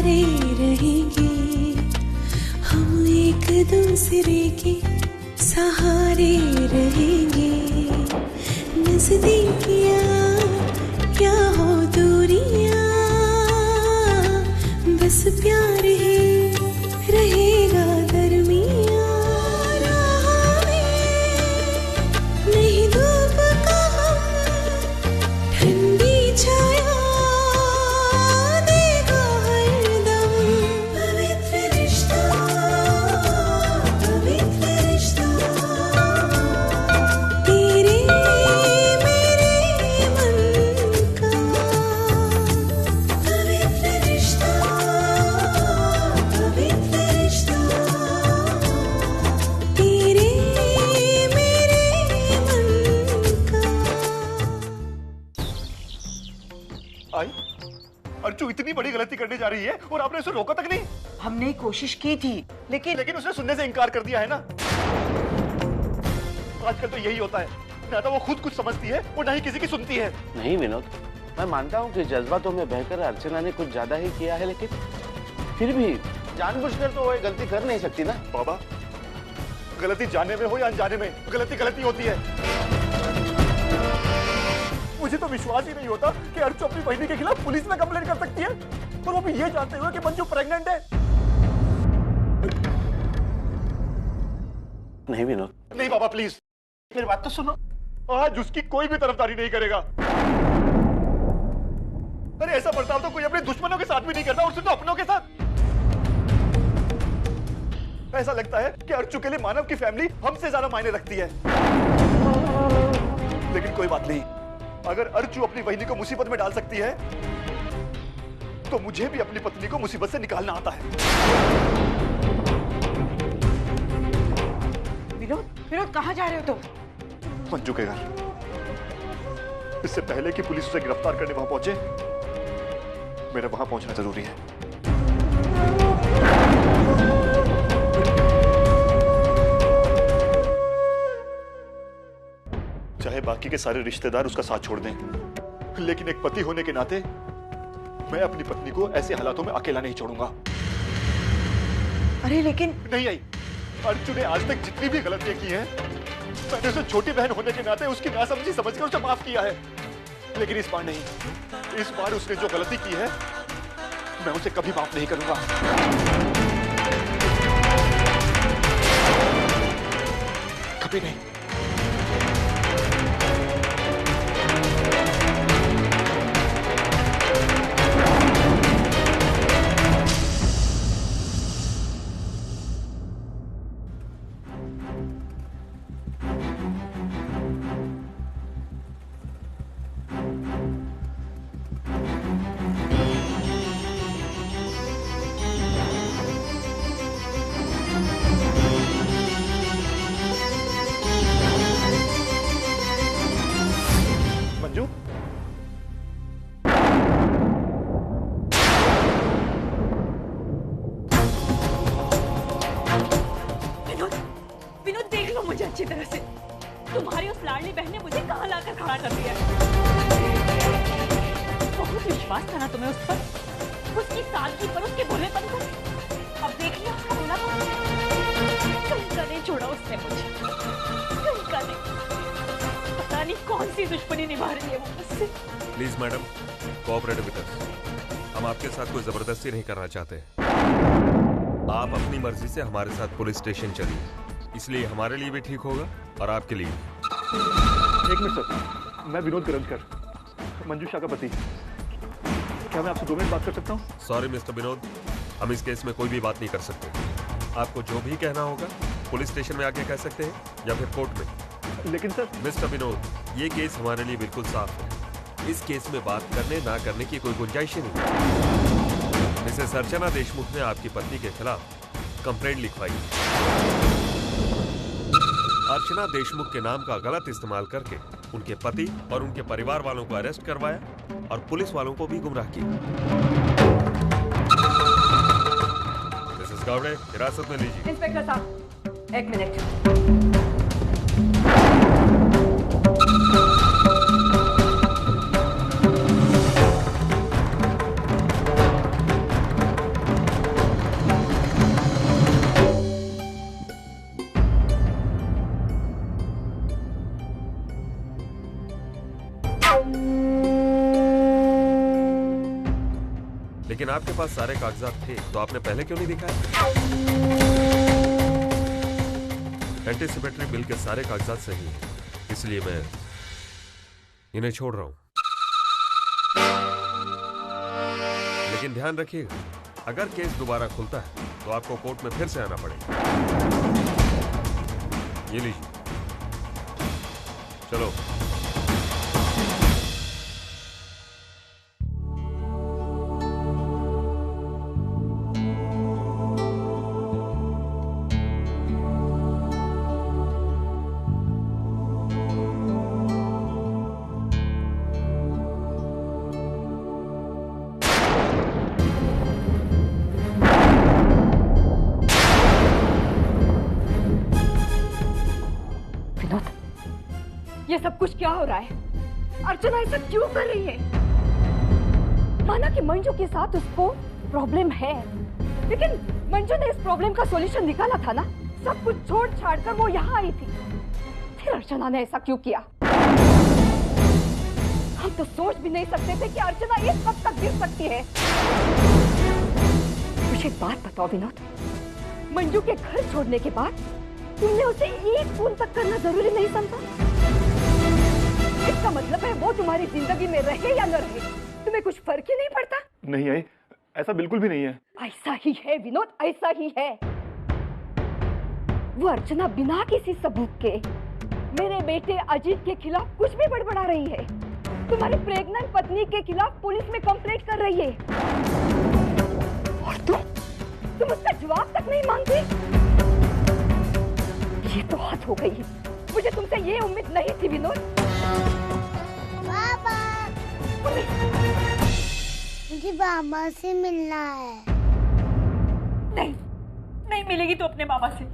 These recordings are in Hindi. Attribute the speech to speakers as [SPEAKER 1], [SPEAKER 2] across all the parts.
[SPEAKER 1] सहारे रहेंगे, हम एक दूसरे के सहारे रहेंगे। नजदीकियां क्या हो दूरियां, बस प्यार ही रहेगा दरमियां। राह में नहीं धूप का हम, ठंडी छाया देगा हरदम। पवित्र रिश्ता, पवित्र रिश्ता, तेरे मेरे मन का। पवित्र रिश्ता, पवित्र रिश्ता, तेरे मेरे मन का।
[SPEAKER 2] आई अर्चू इतनी बड़ी गलती करने जा रही है और आपने उसे रोका तक नहीं।
[SPEAKER 3] हमने कोशिश की थी
[SPEAKER 2] लेकिन उसने सुनने से इनकार कर दिया है ना। आजकल तो यही होता है, ना तो वो खुद कुछ समझती है और ना ही किसी की सुनती है।
[SPEAKER 4] नहीं विनोद, मैं मानता हूँ कि जज्बातों में बहकर अर्चना ने कुछ ज्यादा ही किया है, लेकिन फिर भी जानबूझकर तो वो ये गलती कर नहीं सकती ना।
[SPEAKER 2] बाबा, गलती जानने में हो या अनजाने में, गलती गलती होती है। मुझे तो विश्वास ही नहीं होता कि अर्चू अपनी बहनी के खिलाफ पुलिस में कंप्लेंट कर सकती है, और वो भी ये जानते हुए कि मंजू प्रेग्नेंट है।
[SPEAKER 4] नहीं विनोद,
[SPEAKER 2] नहीं बाबा प्लीज, मेरी बात तो सुनो। आज उसकी कोई भी तरफदारी नहीं करेगा। अरे ऐसा बर्ताव तो कोई अपने दुश्मनों के साथ भी नहीं करता, और सिर्फ अपनों के साथ। ऐसा लगता है कि अर्चू के लिए मानव की फैमिली हमसे ज्यादा मायने रखती है। लेकिन कोई बात नहीं, अगर अर्चू अपनी बहनी को मुसीबत में डाल सकती है, तो मुझे भी अपनी पत्नी को मुसीबत से निकालना आता है।
[SPEAKER 3] विनोद कहाँ जा रहे हो तुम?
[SPEAKER 2] मंजू के घर। इससे पहले कि पुलिस उसे गिरफ्तार करने वहां पहुंचे, मेरा वहां पहुंचना जरूरी है। चाहे बाकी के सारे रिश्तेदार उसका साथ छोड़ दें, लेकिन एक पति होने के नाते मैं अपनी पत्नी को ऐसे हालातों में अकेला नहीं छोड़ूंगा।
[SPEAKER 3] अरे लेकिन
[SPEAKER 2] नहीं आई, अर्चू ने आज तक जितनी भी गलतियां की हैं, मैंने उसे छोटी बहन होने के नाते उसकी नासमझी समझकर उसे माफ किया है। लेकिन इस बार नहीं, इस बार उसने जो गलती की है, मैं उसे कभी माफ नहीं करूंगा। कभी नहीं। मंजू,
[SPEAKER 5] विनोद देख लो मुझे अच्छी तरह से। तुम्हारी उस लाडली बहन ने मुझे कहाँ लाकर खड़ा कर दिया। बहुत विश्वास था ना तुम्हें उस पर, उसकी सादगी पर, उसके भोलेपन पर। अब देख लिया उसका भोलापन। कहीं का नहीं छोड़ा उसने मुझे, कहीं का नहीं। पता नहीं कौन सी दुश्मनी निभा रही है वो मुझसे।
[SPEAKER 6] Please madam, cooperate with us. हम आपके साथ कोई जबरदस्ती नहीं करना चाहते। आप अपनी मर्जी से हमारे साथ पुलिस स्टेशन चलिए, इसलिए हमारे लिए भी ठीक होगा और आपके लिए भी।
[SPEAKER 2] एक मिनट सर, मैं विनोद करंजकर, मंजू शाह का पति। क्या मैं आपसे 2 मिनट बात कर सकता हूँ?
[SPEAKER 6] सॉरी मिस्टर विनोद, हम इस केस में कोई भी बात नहीं कर सकते। आपको जो भी कहना होगा पुलिस स्टेशन में आके कह सकते हैं या फिर कोर्ट में।
[SPEAKER 2] लेकिन सर।
[SPEAKER 6] मिस्टर विनोद, ये केस हमारे लिए बिल्कुल साफ है। इस केस में बात करने ना करने की कोई गुंजाइश ही नहीं। मिसेस अर्चना देशमुख ने आपकी पत्नी के खिलाफ कंप्लेंट लिखवाई। अर्चना देशमुख के नाम का गलत इस्तेमाल करके उनके पति और उनके परिवार वालों को अरेस्ट करवाया और पुलिस वालों को भी गुमराह किया। मिसेस गावड़े, हिरासत में लीजिए।
[SPEAKER 5] इंस्पेक्टर साहब, 1 मिनट।
[SPEAKER 6] लेकिन आपके पास सारे कागजात थे तो आपने पहले क्यों नहीं दिखाए? एंटीसिपेटरी बिल के सारे कागजात सही हैं, इसलिए मैं इन्हें छोड़ रहा हूं। लेकिन ध्यान रखिएगा, अगर केस दोबारा खुलता है तो आपको कोर्ट में फिर से आना पड़ेगा। ये लीजिए, चलो।
[SPEAKER 5] ये सब कुछ क्या हो रहा है? अर्चना ऐसा क्यों कर रही है? माना कि मंजू के साथ उसको प्रॉब्लम है, लेकिन मंजू ने इस प्रॉब्लम का सॉल्यूशन निकाला था ना। सब कुछ छोड़ छाड़ कर वो यहाँ आई थी, फिर अर्चना ने ऐसा क्यों किया? हम तो सोच भी नहीं सकते थे कि अर्चना इस वक्त तक गिर सकती है। मुझे एक बात बताओ विनोद, मंजू के घर छोड़ने के बाद तुमने उसे एक फोन तक करना जरूरी नहीं समझा? इसका मतलब है वो तुम्हारी जिंदगी में रहे या न रहे, तुम्हें कुछ फर्क ही नहीं पड़ता?
[SPEAKER 2] नहीं आई, ऐसा बिल्कुल भी नहीं है।
[SPEAKER 5] ऐसा ही है विनोद, ऐसा ही है। वो अर्चना बिना किसी सबूत के मेरे बेटे अजीत के खिलाफ कुछ भी बड़बड़ा रही है। तुम्हारी प्रेग्नेंट पत्नी के खिलाफ पुलिस में कंप्लेंट कर रही है, और तुम उसका जवाब तक नहीं मांगती। ये तो हद हो गई है। मुझे तुमसे ये उम्मीद नहीं थी विनोद।
[SPEAKER 7] पापा, मुझे मामा से मिलना है।
[SPEAKER 5] नहीं, नहीं मिलेगी तो अपने मामा से।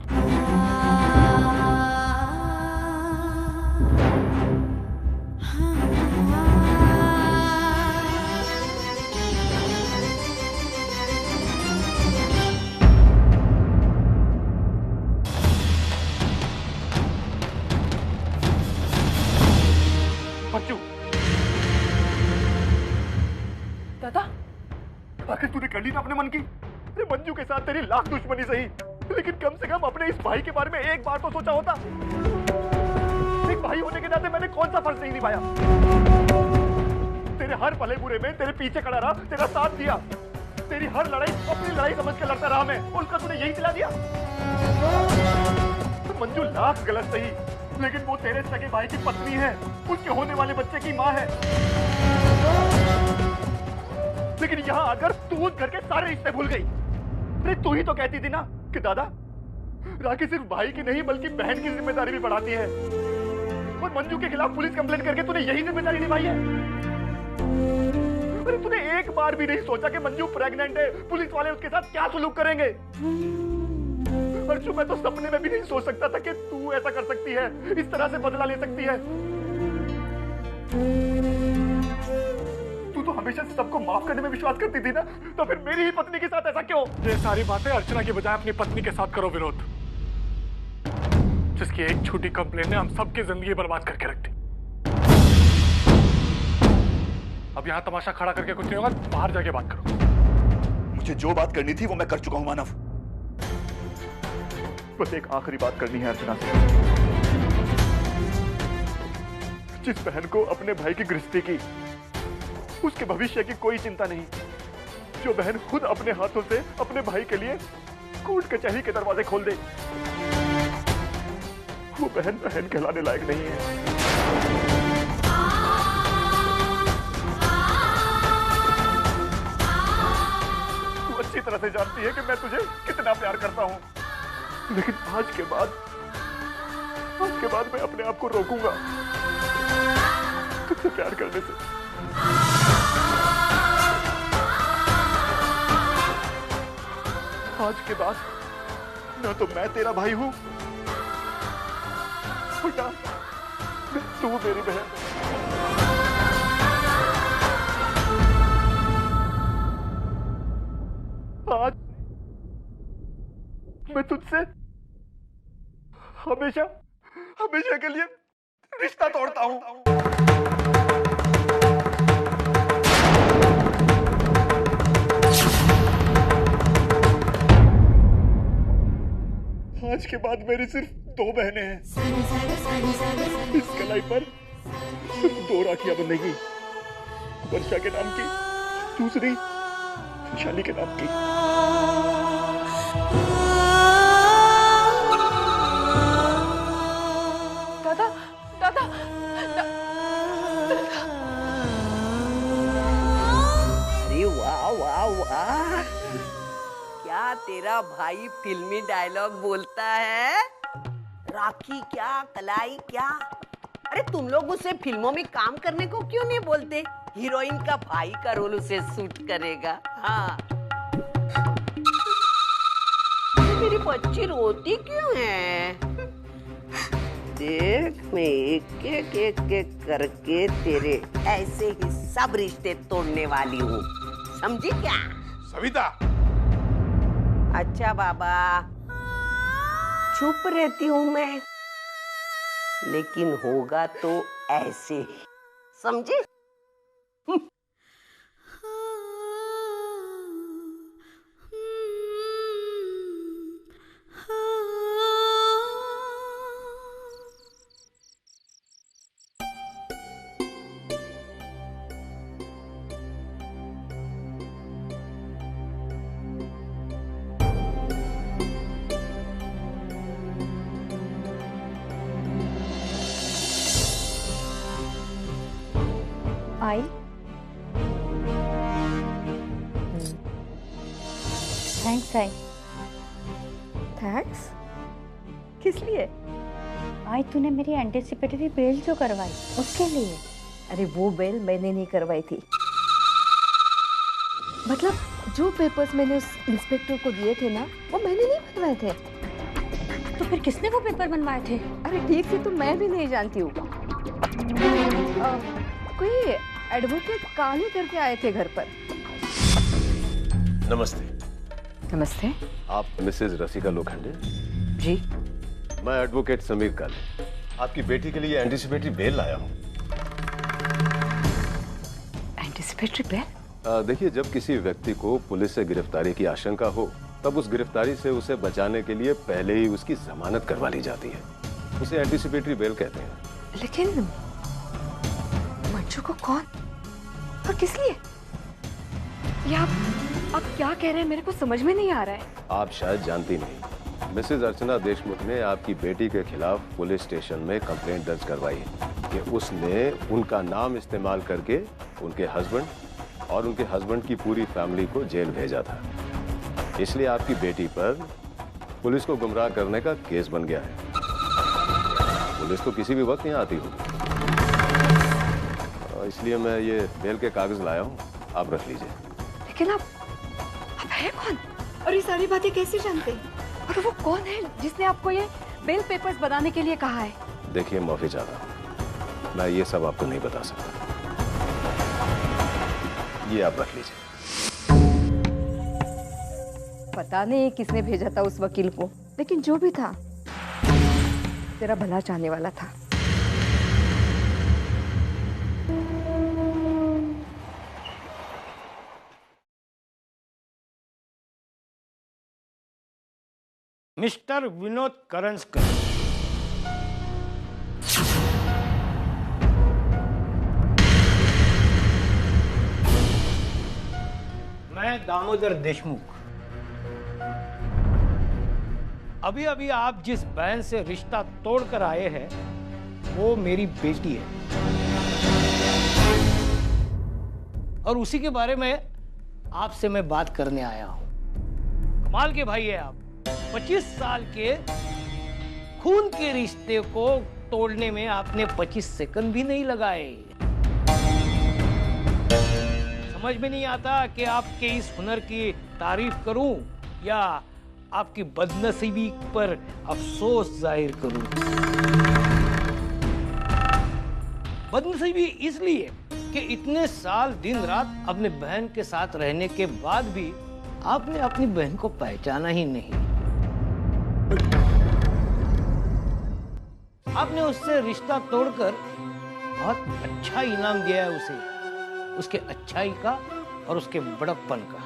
[SPEAKER 2] बच्चू,
[SPEAKER 5] दादा,
[SPEAKER 2] आखिर तूने कर ली ना अपने मन की? अरे मंजू के साथ तेरी लाख दुश्मनी सही, लेकिन कम से कम अपने इस भाई के बारे में एक बार तो सोचा होता। एक भाई होने के नाते मैंने कौन सा फर्ज नहीं निभाया? तेरे हर भले बुरे में तेरे पीछे खड़ा रहा, तेरा साथ दिया, तेरी हर लड़ाई अपनी लड़ाई समझ के लड़ता रहा मैं, उसका तूने यही सिला दिया। मंजू लाख गलत सही, लेकिन वो तेरे सगे भाई की पत्नी है, उसके होने वाले बच्चे की माँ है। लेकिन यहाँ आकर तू उस घर के सारे रिश्ते भूल गई। अरे तू ही तो कहती थी ना कि दादा, राखी सिर्फ भाई की नहीं बल्कि बहन की जिम्मेदारी भी बढ़ाती है, और मंजू के खिलाफ पुलिस कंप्लेंट करके तूने यही जिम्मेदारी निभाई है। अरे तूने एक बार भी नहीं सोचा कि मंजू प्रेग्नेंट है, पुलिस वाले उसके साथ क्या सलूक करेंगे? अर्जु, मैं तो सपने में भी नहीं सोच सकता था कि तू ऐसा कर सकती है, इस तरह से बदला ले सकती है। तू तो हमेशा सबको माफ करने में विश्वास करती थी ना, तो फिर मेरी ही पत्नी के साथ ऐसा क्यों?
[SPEAKER 8] ये सारी बातें अर्चना की बजाय अपनी पत्नी के साथ करो विनोद, जिसकी एक छोटी कंप्लेंट ने हम सबकी जिंदगी बर्बाद करके रख दी। अब यहाँ तमाशा खड़ा करके कुछ नहीं होगा, बाहर जाके बात करो।
[SPEAKER 2] मुझे जो बात करनी थी वो मैं कर चुका हूं मानव। बस एक आखिरी बात करनी है अर्चना से। जिस बहन को अपने भाई की गृहस्थी की, उसके भविष्य की कोई चिंता नहीं, जो बहन खुद अपने हाथों से अपने भाई के लिए कोर्ट कचहरी के दरवाजे खोल दे, वो बहन बहन कहलाने लायक नहीं है। तू अच्छी तरह से जानती है कि मैं तुझे कितना प्यार करता हूं, लेकिन आज के बाद मैं अपने आप को रोकूंगा तुझसे प्यार करने से। आज के बाद ना तो मैं तेरा भाई हूं, और ना तू मेरी बहन। आज मैं तुझसे हमेशा हमेशा के लिए रिश्ता तोड़ता हूं। आज के बाद मेरी सिर्फ 2 बहनें हैं। इस कलाई पर सिर्फ 2 राखियां बंधेगी, वर्षा के नाम की, दूसरी वैशाली के नाम की।
[SPEAKER 5] दादा दादा
[SPEAKER 9] अरे वाह वाह वाह, क्या तेरा भाई फिल्मी डायलॉग बोलता है। राखी क्या, कलाई क्या। अरे तुम लोग उसे फिल्मों में काम करने को क्यों नहीं बोलते? हीरोइन का भाई का रोल उसे सूट करेगा। हाँ, मेरी बच्ची रोती क्यों है? देख, मैं एक एक करके तेरे ऐसे ही सब रिश्ते तोड़ने वाली हूँ, समझी क्या?
[SPEAKER 10] सविता,
[SPEAKER 9] अच्छा बाबा, चुप रहती हूँ मैं, लेकिन होगा तो ऐसे ही, समझी?
[SPEAKER 5] I thanks I.
[SPEAKER 11] थैंक्स? किस लिए?
[SPEAKER 5] आई तूने मेरी एंटीसिपेटरी बेल जो करवाई उसके लिए।
[SPEAKER 11] अरे वो बेल मैंने नहीं करवाई थी। मतलब जो पेपर्स मैंने उस इंस्पेक्टर को दिए थे ना, वो मैंने नहीं बनवाए थे।
[SPEAKER 5] तो फिर किसने वो पेपर बनवाए थे?
[SPEAKER 11] अरे ठीक से तो मैं भी नहीं जानती हूँ। कोई एडवोकेट काले करके आए थे घर पर।
[SPEAKER 10] नमस्ते।
[SPEAKER 11] नमस्ते।
[SPEAKER 10] आप मिसेज रसिका लोखंडे?
[SPEAKER 11] जी।
[SPEAKER 10] मैं एडवोकेट समीर काले आपकी बेटी के लिए एंटीसिपेटरी बेल लाया हूँ।
[SPEAKER 11] Anticipatory bail?
[SPEAKER 10] देखिए, जब किसी व्यक्ति को पुलिस से गिरफ्तारी की आशंका हो, तब उस गिरफ्तारी से उसे बचाने के लिए पहले ही उसकी जमानत करवा ली जाती है। उसे एंटीसिपेटरी बेल कहते हैं।
[SPEAKER 11] लेकिन मंजू को कौन और किस लिए? ये आप क्या कह रहे हैं? मेरे को समझ में नहीं आ रहा है।
[SPEAKER 10] आप शायद जानती नहीं, मिसेज अर्चना देशमुख ने आपकी बेटी के खिलाफ पुलिस स्टेशन में कंप्लेंट दर्ज करवाई है कि उसने उनका नाम इस्तेमाल करके उनके हस्बैंड और उनके हस्बैंड की पूरी फैमिली को जेल भेजा था। इसलिए आपकी बेटी पर पुलिस को गुमराह करने का केस बन गया है। पुलिस तो किसी भी वक्त यहाँ आती होगी, इसलिए मैं ये बेल के कागज लाया हूँ, आप रख लीजिए।
[SPEAKER 11] लेकिन आप है कौन और ये सारी बातें कैसे जानते हैं? और वो कौन है जिसने आपको ये बेल पेपर्स बनाने के लिए कहा है?
[SPEAKER 10] देखिए, माफी चाहता हूँ, मैं ये सब आपको नहीं बता सकता। ये आप रख लीजिए।
[SPEAKER 11] पता नहीं किसने भेजा था उस वकील को, लेकिन जो भी था तेरा भला चाहने वाला था।
[SPEAKER 12] मिस्टर विनोद करंजकर, मैं दामोदर देशमुख। अभी अभी आप जिस बहन से रिश्ता तोड़कर आए हैं, वो मेरी बेटी है और उसी के बारे में आपसे मैं बात करने आया हूं। कमाल के भाई है आप। 25 साल के खून के रिश्ते को तोड़ने में आपने 25 सेकंड भी नहीं लगाए। समझ में नहीं आता कि आपके इस हुनर की तारीफ करूं या आपकी बदनसीबी पर अफसोस जाहिर करूं। बदनसीबी इसलिए कि इतने साल दिन रात अपने बहन के साथ रहने के बाद भी आपने अपनी बहन को पहचाना ही नहीं। आपने उससे रिश्ता तोड़कर बहुत अच्छा इनाम दिया है उसे, उसके अच्छाई का और उसके बड़प्पन का।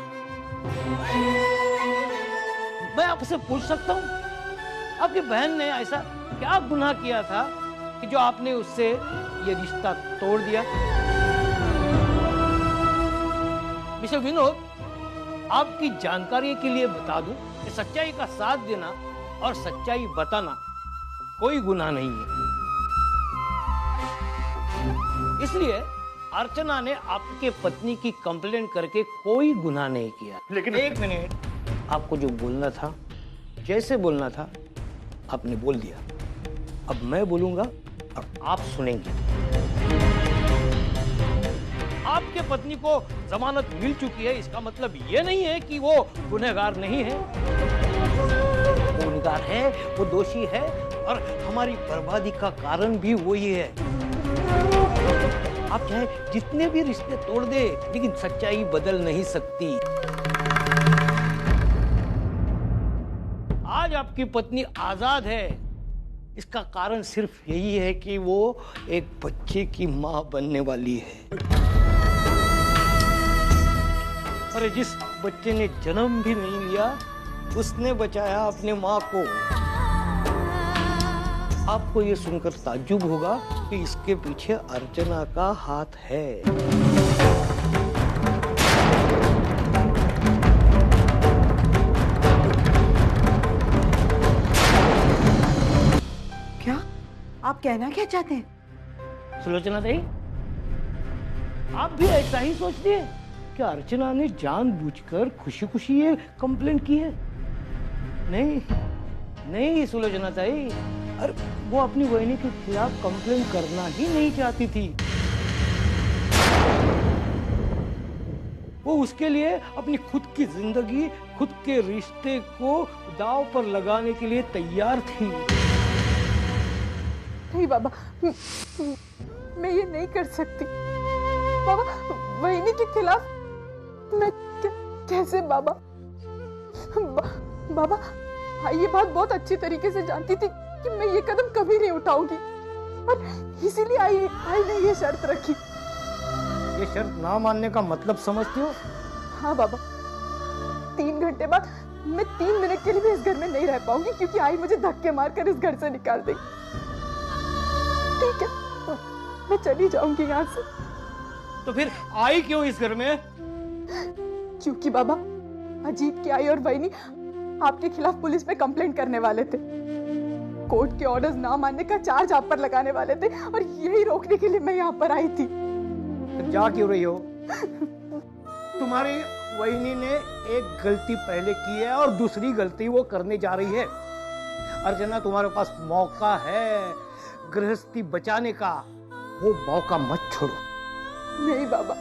[SPEAKER 12] मैं आपसे पूछ सकता हूं, आपकी बहन ने ऐसा क्या गुनाह किया था कि जो आपने उससे ये रिश्ता तोड़ दिया? मिस्टर विनोद, आपकी जानकारी के लिए बता दूं कि सच्चाई का साथ देना और सच्चाई बताना कोई गुनाह नहीं है। इसलिए अर्चना ने आपके पत्नी की कंप्लेंट करके कोई गुनाह नहीं किया।
[SPEAKER 2] लेकिन
[SPEAKER 12] एक मिनट, आपको जो बोलना था, जैसे बोलना था, आपने बोल दिया। अब मैं बोलूंगा और आप सुनेंगे। आपके पत्नी को जमानत मिल चुकी है, इसका मतलब ये नहीं है कि वो गुनहगार नहीं है। वो गुनहगार है, वो दोषी है और हमारी बर्बादी का कारण भी वही है। आप चाहे जितने भी रिश्ते तोड़ दे, लेकिन सच्चाई बदल नहीं सकती। आज आपकी पत्नी आजाद है, इसका कारण सिर्फ यही है कि वो एक बच्चे की मां बनने वाली है। अरे जिस बच्चे ने जन्म भी नहीं लिया, उसने बचाया अपने मां को। आपको ये सुनकर ताज्जुब होगा कि इसके पीछे अर्चना का हाथ है।
[SPEAKER 3] क्या आप कहना क्या चाहते हैं?
[SPEAKER 12] सुलोचना देवी, आप भी ऐसा ही सोचती है कि अर्चना ने जानबूझकर खुशी खुशी ये कंप्लेंट की है? नहीं नहीं सुलोचना ताई, अरे वो अपनी बहनी के खिलाफ कंप्लेंट करना ही नहीं चाहती थी। वो उसके लिए अपनी खुद की जिंदगी, खुद के रिश्ते को दांव पर लगाने के लिए तैयार थी।
[SPEAKER 5] नहीं बाबा, मैं ये नहीं कर सकती। बाबा, वहीनी के खिलाफ मैं कैसे बाबा? बाबा, ये बात बहुत अच्छी तरीके से जानती थी कि मैं ये कदम कभी नहीं उठाऊंगी, और इसीलिए आई ने ये शर्त रखी।
[SPEAKER 12] ये शर्त ना मानने का मतलब समझती हो?
[SPEAKER 5] हाँ बाबा, 3 घंटे बाद मैं 3 मिनट के लिए भी इस घर में नहीं रह पाऊंगी, क्योंकि आई मुझे धक्के मारकर इस घर से निकाल देगी। ठीक है, मैं चली जाऊंगी यहाँ से।
[SPEAKER 12] तो फिर आई क्यों इस घर में?
[SPEAKER 5] क्योंकि बाबा, अजीत की आई और वहीनी आपके खिलाफ पुलिस में कंप्लेंट करने वाले थे। कोर्ट के ऑर्डर्स ना मानने का चार्ज आप पर लगाने वाले थे, और यही रोकने के लिए मैं यहाँ पर आई थी।
[SPEAKER 12] तो जा क्यों रही हो? तुम्हारी वहीनी ने एक गलती पहले की है और दूसरी गलती वो करने जा रही है। अर्चना, तुम्हारे पास मौका है गृहस्थी बचाने का, वो मौका मत छोड़ो।
[SPEAKER 5] नहीं बाबा,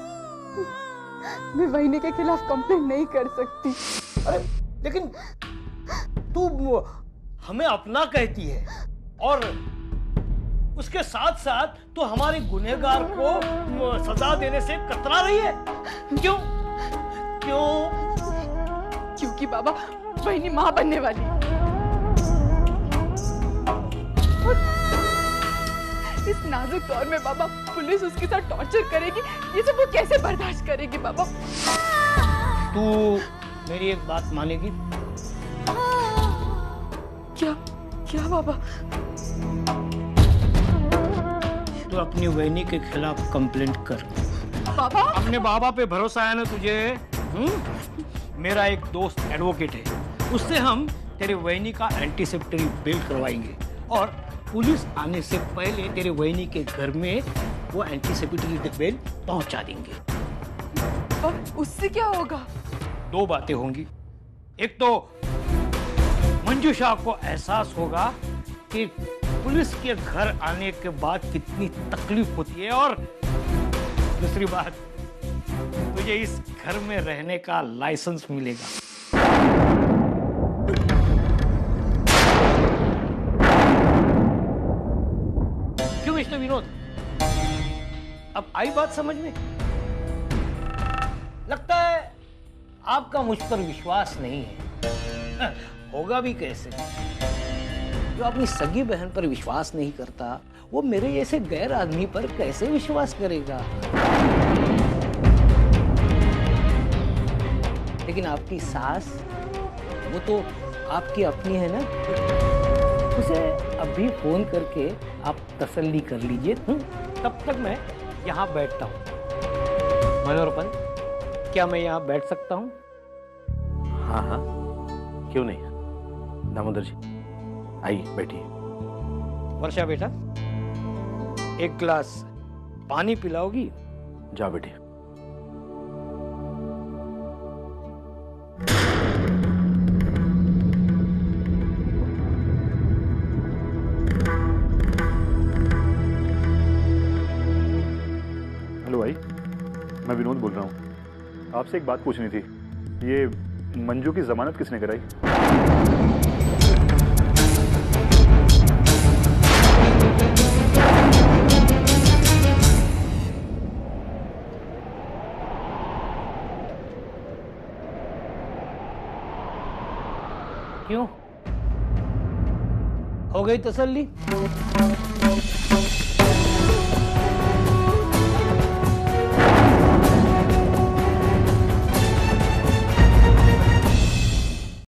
[SPEAKER 5] मैं वहीनी के खिलाफ कंप्लेंट नहीं कर सकती।
[SPEAKER 12] अरे लेकिन तू हमें अपना कहती है और उसके साथ साथ तो हमारे गुनहगार को सजा देने से कतरा रही है। क्यों? क्यों?
[SPEAKER 5] क्योंकि बाबा, वहीनी मां बनने वाली है। इस नाजुक दौर में बाबा, पुलिस उसके साथ टॉर्चर करेगी, ये सब वो कैसे बर्दाश्त करेगी बाबा?
[SPEAKER 12] तू मेरी एक बात मानेगी?
[SPEAKER 5] क्या बाबा?
[SPEAKER 12] तू अपनी वहीनी के खिलाफ कंप्लेंट कर।
[SPEAKER 5] बाबा,
[SPEAKER 12] अपने बाबा पे भरोसा है ना तुझे? मेरा एक दोस्त एडवोकेट है, उससे हम तेरे वहीनी का एंटीसेप्टरी बेल करवाएंगे और पुलिस आने से पहले तेरे वहीनी के घर में वो एंटीसेप्टरी बेल पहुंचा देंगे।
[SPEAKER 5] और उससे क्या होगा?
[SPEAKER 12] 2 बातें होंगी। एक तो मंजूषा को एहसास होगा कि पुलिस के घर आने के बाद कितनी तकलीफ होती है, और दूसरी बात, तुझे इस घर में रहने का लाइसेंस मिलेगा। क्यों मिस्टर विनोद, अब आई बात समझ में? लगता है आपका मुझ पर विश्वास नहीं है। होगा भी कैसे? जो अपनी सगी बहन पर विश्वास नहीं करता, वो मेरे जैसे गैर आदमी पर कैसे विश्वास करेगा? लेकिन आपकी सास, वो तो आपकी अपनी है ना? उसे अभी फोन करके आप तसल्ली कर लीजिए। तब तक मैं यहाँ बैठता हूँ। मनोरमन, क्या मैं यहाँ बैठ सकता हूँ?
[SPEAKER 4] हाँ हाँ, क्यों नहीं। दामोदर जी आइए बैठिए।
[SPEAKER 12] वर्षा बेटा, एक गिलास पानी पिलाओगी?
[SPEAKER 4] जाओ बैठिए।
[SPEAKER 2] हेलो भाई, मैं विनोद बोल रहा हूँ। आपसे एक बात पूछनी थी। ये मंजू की जमानत किसने कराई?
[SPEAKER 12] क्यों? हो गई तसल्ली?